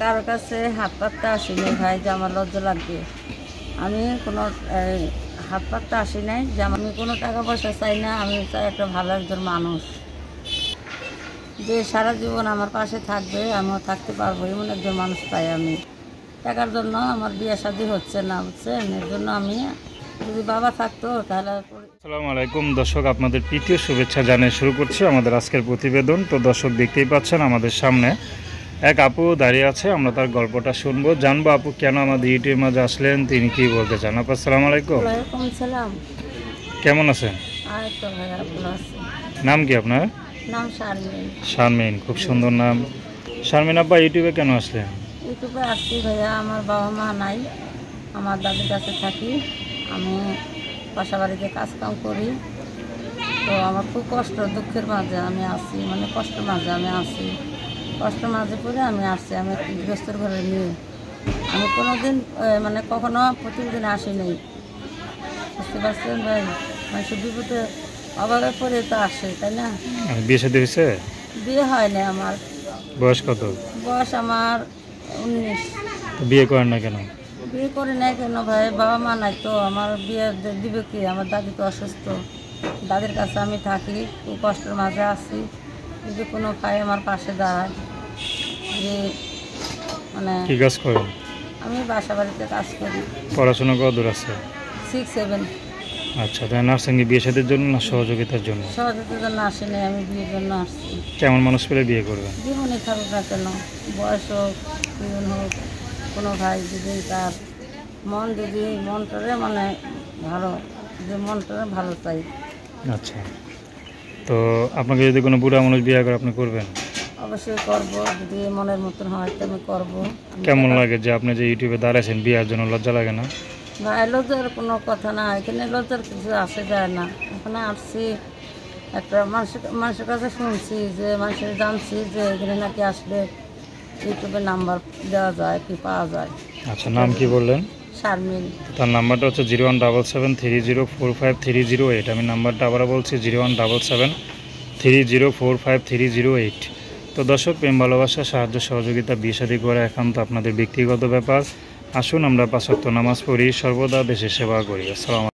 কারো কাছে হাত পাততে আসিনি ভাই যে আমার লজ্জা লাগবে। আমি কোনো হাত পাততে আসি নাই যে আমি কোনো টাকা পয়সা চাই না। আমি চাই একটা ভালো একজন মানুষ যে সারা জীবন আমার পাশে থাকবে, আমিও থাকতে পারবো, এমন একজন মানুষ চাই আমি। টাকার জন্য আমার বিয়ে শাদী হচ্ছে না, বুঝছেন? এর জন্য আমি যদি বাবা থাকতো তাহলে। আসসালামু আলাইকুম দর্শক, আপনাদের প্রীতীয় শুভেচ্ছা জানিয়ে শুরু করছি আমাদের আজকের প্রতিবেদন। তো দর্শক, দেখতেই পাচ্ছেন আমাদের সামনে এক আপু দাঁড়িয়ে আছে। আমরা তার গল্পটা শুনবো, জানবো আপু কেন আমাদের ইউটিউবের মাঝে আসলেন, তিনি কি বলতে চান। আপু আসসালামু আলাইকুম। ওয়ালাইকুম সালাম। কেমন আছেন? আর তো ভাই ভালো আছি। নাম কি আপনার? নাম শারমিন। শারমিন, খুব সুন্দর নাম। শারমিন আব্বা, ইউটিউবে কেন আসলেন? ইউটিউবে আসছি ভাইয়া, আমার বাবা মা নাই, আমার দাদির কাছে থাকি। আমি বাসা বাড়িতে কাজকাম করি। তো আমার খুব কষ্ট, দুঃখের মাঝে আমি আছি, মানে কষ্টের মাঝে আমি আছি। কষ্টের মাঝে পড়ে আমি আসছি। আমি একটি গৃহস্থর ঘরে নিয়ে আমি কোনোদিন মানে কখনো প্রতিদিন আসি নাই, বুঝতে পারছেন ভাই? মানুষের বিপদে অভাবে পড়ে তো আসে, তাই না? বিয়ে শাদী হয়েছে? বিয়ে হয় না আমার। বয়স কত? বয়স আমার 19। বিয়ে করেন না কেন? বিয়ে করি নাই কেন ভাই? বাবা মা নাই তো, আমার বিয়ে দিবে কি? আমার দাদি তো অসুস্থ, দাদির কাছে আমি থাকি, খুব কষ্টের মাঝে আছি। যদি কোনো ভাই আমার পাশে দাঁড়ায়, যে মানে কি কাজ করেন? আমি বাসা বাড়িতে কাজ করি। পড়াশোনা কত দূর আছে? 6, 7। আচ্ছা, তাই নার্সিং বিয়ে শাদীর জন্য না সহযোগিতার জন্য? সহযোগিতার জন্য আসি নাই, আমি বিয়ের জন্য আসছি। কেমন মানুষ পেলে বিয়ে করবেন? জীবনে থাকুক না কেন, বয়স হোক, জীবন হোক, কোনো ভাই যদি তার মনটারে মানে ভালো, যে মনটারে ভালো চাই। আচ্ছা, তো আপনাকে যদি কোনো বুড়া মানুষ বিয়ে করে, আপনি করবেন? অবশ্যই করব, যদি মনের মতন হয় তো আমি করবো। কেমন লাগে যে আপনি যে ইউটিউবে দাঁড়াইছেন, বিয়ের জন্য লজ্জা লাগে না? ভাই লজ্জার কোনো কথা না, এখানে লজ্জার কিছু আসে যায় না। এখানে আসছি একটা মানুষের কাছে শুনছি, যে মানুষের জানছি যে এখানে নাকি আসলে ইউটিউবে নাম্বার দেওয়া যায়, কি পাওয়া যায়। আচ্ছা, নাম কি বললেন? শারমিন। তার নাম্বারটা হচ্ছে 01773045308। আমি নাম্বারটা আবার বলছি 01773045308। তো দর্শক, প্রেম ভালোবাসা, সাহায্য সহযোগিতা, বিয়ে শাদী করা একান্ত আপনাদের ব্যক্তিগত ব্যাপার। আসুন আমরা 5 ওয়াক্ত নামাজ পড়ি, সর্বদা দেশের সেবা করি। আসসালাম।